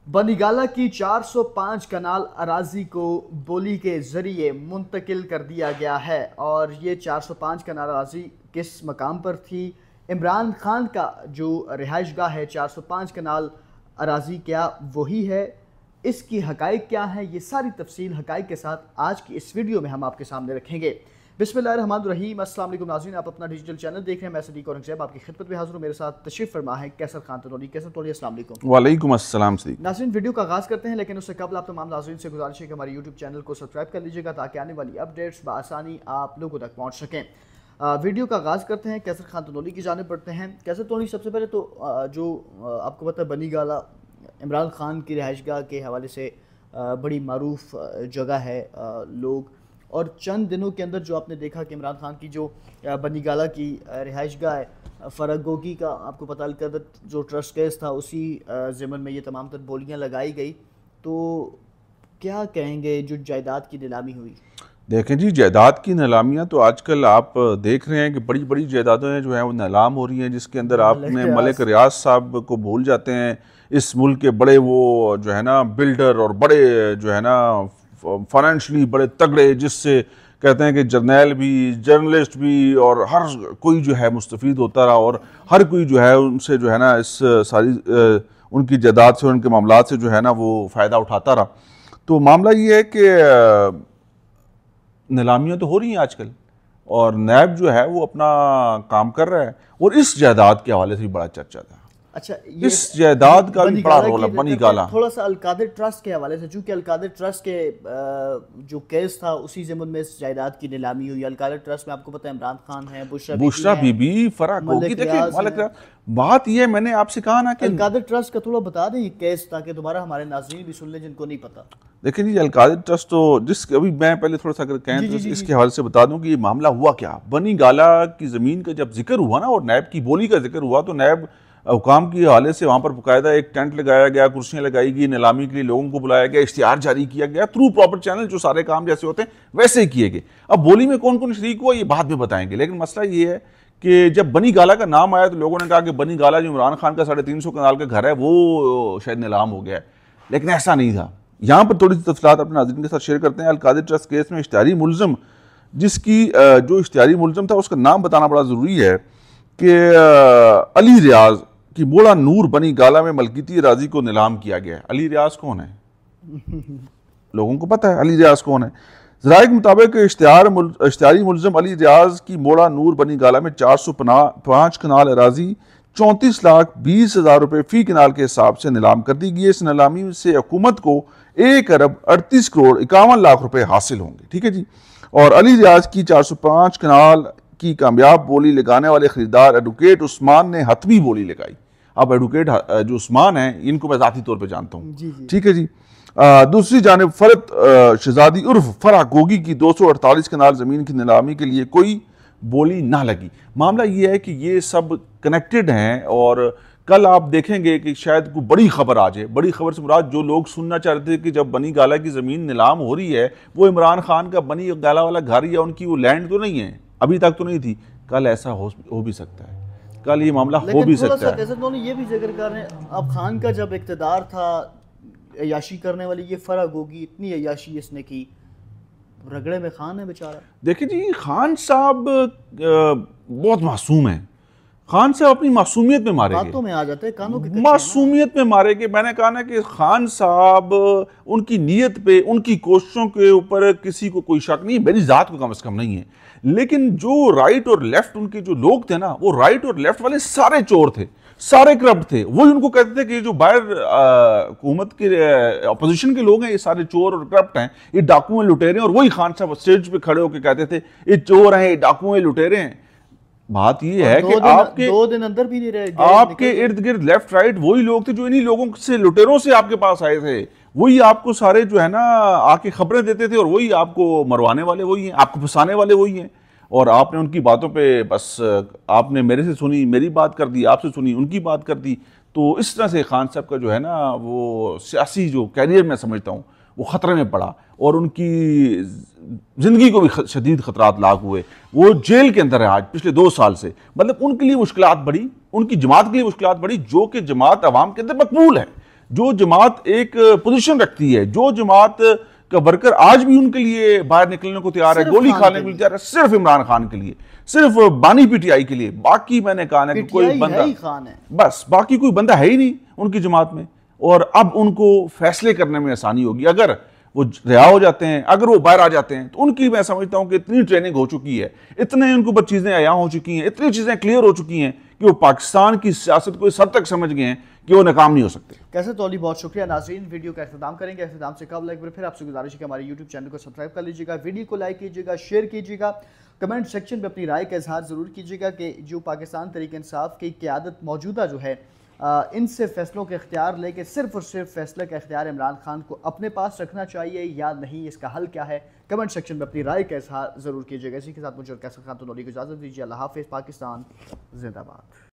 بنی گالہ کی 405 کنال اراضی کو بولی کے ذریعے منتقل کر دیا گیا ہے، اور یہ 405 کنال اراضی کس مقام پر تھی؟ عمران خان کا جو رہائش گاہ ہے 405 کنال اراضی کیا وہی ہے؟ اس کی حقائق کیا ہیں؟ یہ ساری تفصیل حقائق کے ساتھ آج کی اس ویڈیو میں ہم آپ کے سامنے رکھیں گے۔ بسم اللہ الرحمن الرحیم۔ السلام علیکم ناظرین، آپ اپنا ڈیجیٹل چینل دیکھ رہے ہیں، میں صدیق اورنگزیب آپ کی خدمت میں حاضر ہوں۔ میرے ساتھ تشریف فرما ہے کیسر خان تنوری۔ کیسر تنوری، السلام علیکم۔ وعلیکم السلام صدیق۔ ناظرین، ویڈیو کا آغاز کرتے ہیں، لیکن اس سے قبل آپ تمام ناظرین سے گزارش ہے کہ ہماری یوٹیوب چینل کو سبسکرائب کر لیجیے گا تاکہ آنے والی اپڈیٹس بآسانی آپ لوگوں تک پہنچ سکیں۔ ویڈیو کا آغاز کرتے ہیں، کیسر خان تنوری کی جانب بڑھتے ہیں۔ کیسر تنوری، سب سے پہلے تو جو آپ کو پتہ ہے بنی گالہ عمران خان کی رہائش گاہ کے حوالے سے بڑی معروف جگہ ہے، لوگ اور چند دنوں کے اندر جو آپ نے دیکھا کہ عمران خان کی جو بنی گالہ کی رہائش گاہ ہے فراگوگی کا، آپ کو پتہ القدر جو ٹرسٹ کیس تھا اسی ضمن میں یہ تمام تر بولیاں لگائی گئی، تو کیا کہیں گے جو جائیداد کی نیلامی ہوئی؟ دیکھیں جی، جائیداد کی نیلامیاں تو آج کل آپ دیکھ رہے ہیں کہ بڑی بڑی جائیدادیں جو ہیں وہ نیلام ہو رہی ہیں، جس کے اندر آپ نے ملک ریاض صاحب کو بھول جاتے ہیں۔ اس ملک کے بڑے وہ جو ہے نا بلڈر اور بڑے جو ہے نا فائنینشلی بڑے تگڑے، جس سے کہتے ہیں کہ جرنیل بھی، جرنلسٹ بھی، اور ہر کوئی جو ہے مستفید ہوتا رہا، اور ہر کوئی جو ہے ان سے جو ہے نا اس ساری ان کی جائیداد سے، ان کے معاملات سے جو ہے نا وہ فائدہ اٹھاتا رہا۔ تو معاملہ یہ ہے کہ نیلامیاں تو ہو رہی ہیں آج کل، اور نیب جو ہے وہ اپنا کام کر رہا ہے، اور اس جائیداد کے حوالے سے بھی بڑا چرچا تھا۔ اچھا، اس جائیداد کا بھی بڑا رول ہے بنی گالہ۔ تھوڑا سا القادر ٹرسٹ کے حوالے سے، چونکہ القادر ٹرسٹ کے جو کیس تھا اسی ضمن میں اس جائیداد کی نیلامی ہوئی۔ القادر ٹرسٹ میں آپ کو پتہ ہے عمران خان ہے، بشرا بی بی، فراگوگی۔ دیکھیں ملک ریاض، بات یہ میں نے آپ سے کہا نا کہ القادر ٹرسٹ کا تھوڑا بتا دیں یہ کیس، تاکہ دوبارہ ہمارے ناظرین بھی سن لیں جن کو نہیں پتہ۔ دیکھیں جی، القادر ٹرسٹ تو ابھی میں پہلے تھوڑا سا اگر کہیں تو اس کے حوالے سے بتا دوں کہ یہ معاملہ ہوا کیا۔ بنی گالہ کی زمین کا جب ذکر ہوا نا، اور نیب کی بولی کا ذکر ہوا، تو نیب حکام کے حوالے سے وہاں پر باقاعدہ ایک ٹینٹ لگایا گیا، کرسیاں لگائی گئی، نیلامی کے لیے لوگوں کو بلایا گیا، اشتہار جاری کیا گیا تھرو پراپر چینل، جو سارے کام جیسے ہوتے ہیں ویسے ہی کیے گئے۔ اب بولی میں کون کون شریک ہوا یہ بعد میں بتائیں گے، لیکن مسئلہ یہ ہے کہ جب بنی گالہ کا نام آیا تو لوگوں نے کہا کہ بنی گالہ جو عمران خان کا 350 کنال کا گھر ہے وہ شاید نیلام ہو گیا ہے، لیکن ایسا نہیں تھا۔ یہاں پر تھوڑی سی تفصیلات اپنے ناظرین کے ساتھ شیئر کرتے ہیں۔ القادر ٹرسٹ کیس میں اشتہاری ملزم، جس کی جو اشتہاری ملزم تھا اس کا نام بتانا بڑا ضروری ہے، کہ علی ریاض کی بوڑا نور بنی گالہ میں ملکیتی اراضی کو نیلام کیا گیا ہے۔ علی ریاض کون ہے؟ لوگوں کو پتہ ہے علی ریاض کون ہے۔ ذرائع کے مطابق اشتہاری ملزم علی ریاض کی بوڑا نور بنی گالہ میں 405 کنال اراضی 34,20,000 روپے فی کنال کے حساب سے نیلام کر دی گئی ہے۔ اس نیلامی سے حکومت کو 1,38,51,00,000 روپے حاصل ہوں گے، ٹھیک ہے جی۔ اور علی ریاض کی 405 کنال کی کامیاب بولی لگانے والے خریدار ایڈوکیٹ عثمان نے حتمی بولی لگائی۔ اب ایڈوکیٹ جو عثمان ہیں ان کو میں ذاتی طور پہ جانتا ہوں، ٹھیک ہے جی۔ دوسری جانب فرد شہزادی عرف فراگوگی کی 248 کنال زمین کی نیلامی کے لیے کوئی بولی نہ لگی۔ معاملہ یہ ہے کہ یہ سب کنیکٹڈ ہیں، اور کل آپ دیکھیں گے کہ شاید کوئی بڑی خبر آ جائے۔ بڑی خبر سے مراد جو لوگ سننا چاہتے تھے کہ جب بنی گالہ کی زمین نیلام ہو رہی ہے وہ عمران خان کا بنی گالہ والا گھر یا ان کی وہ لینڈ تو نہیں ہے، ابھی تک تو نہیں تھی، کل ایسا ہو بھی سکتا ہے، کل یہ معاملہ ہو بھی سکتا ہے۔ لیکن تھوڑا سا یہ بھی ذکر کر رہے ہیں، اب خان کا جب اقتدار تھا، عیاشی کرنے والی یہ فراگوگی، اتنی عیاشی اس نے کی، رگڑے میں خان ہے بیچارہ۔ دیکھیں جی، خان صاحب بہت معصوم ہیں۔ خان صاحب اپنی معصومیت میں مارے گئے، باتوں میں آ جاتے ہیں، کانوں کے معصومیت میں مارے گئے۔ میں نے کہا نا کہ خان صاحب ان کی نیت پہ، ان کی کوششوں کے اوپر کسی کو کوئی شک نہیں، میری ذات کو کم از کم نہیں ہے، لیکن جو رائٹ اور لیفٹ ان کے جو لوگ تھے نا، وہ رائٹ اور لیفٹ والے سارے چور تھے، سارے کرپٹ تھے۔ وہی ان کو کہتے تھے کہ یہ جو باہر حکومت کے اپوزیشن کے لوگ ہیں یہ سارے چور اور کرپٹ ہیں، یہ ڈاکو ہیں، لٹیرے ہیں، اور وہی خان صاحب اسٹیج پہ کھڑے ہو کے کہتے تھے یہ چور ہیں، یہ ڈاکو ہیں، لٹیرے ہیں۔ بات یہ ہے کہ آپ کے 2 دن اندر بھی نہیں رہے، آپ کے ارد گرد لیفٹ رائٹ وہی لوگ تھے جو انہی لوگوں سے، لٹیروں سے آپ کے پاس آئے تھے، وہی آپ کو سارے جو ہے نا آ کے خبریں دیتے تھے، اور وہی آپ کو مروانے والے وہی ہیں، آپ کو پھنسانے والے وہی ہیں، اور آپ نے ان کی باتوں پہ بس آپ نے میرے سے سنی، میری بات کر دی، آپ سے سنی، ان کی بات کر دی۔ تو اس طرح سے خان صاحب کا جو ہے نا وہ سیاسی جو کیریئر میں سمجھتا ہوں وہ خطرے میں پڑا، اور ان کی زندگی کو بھی شدید خطرات لاحق ہوئے۔ وہ جیل کے اندر ہے آج پچھلے 2 سال سے، مطلب ان کے لیے مشکلات بڑھی، ان کی جماعت کے لیے مشکلات بڑھی، جو کہ جماعت عوام کے اندر مقبول ہے۔ جو جماعت ایک پوزیشن رکھتی ہے، جو جماعت کا ورکر آج بھی ان کے لیے باہر نکلنے کو تیار ہے، گولی کھانے کے لیے تیار ہے، صرف عمران خان کے لیے، صرف بانی پی ٹی آئی کے لیے. باقی میں نے کہا نا کہ کوئی بندہ بس باقی کوئی بندہ ہے ہی نہیں ان کی جماعت میں. اور اب ان کو فیصلے کرنے میں آسانی ہوگی. اگر وہ رہا ہو جاتے ہیں، اگر وہ باہر آ جاتے ہیں، تو ان کی میں سمجھتا ہوں کہ اتنی ٹریننگ ہو چکی ہے، اتنے ان کو اوپر چیزیں عیاں ہو چکی ہیں، اتنی چیزیں کلیئر ہو چکی ہیں کہ وہ پاکستان کی سیاست کو اس حد تک سمجھ گئے ہیں کہ وہ ناکام نہیں ہو سکتے. کیسر تولی بہت شکریہ. ناظرین ویڈیو کا اختتام کریں گے. اختتام سے قبل ایک بار پھر آپ سے گزارش ہے کہ ہمارے یوٹیوب چینل کو سبسکرائب کر لیجیے گا، ویڈیو کو لائک کیجیے گا، شیئر کیجیے گا، کمنٹ سیکشن میں اپنی رائے کا اظہار ضرور کیجیے گا کہ جو پاکستان تحریک انصاف کی قیادت موجودہ جو ہے ان سے فیصلوں کے اختیار لے کے صرف اور صرف فیصلے کا اختیار عمران خان کو اپنے پاس رکھنا چاہیے یا نہیں، اس کا حل کیا ہے. کمنٹ سیکشن میں اپنی رائے کا اظہار ضرور کیجیے گا. اسی کے ساتھ مجھے اور کیسر خان تنولی کو اجازت دیجیے. اللہ حافظ. پاکستان زندہ باد.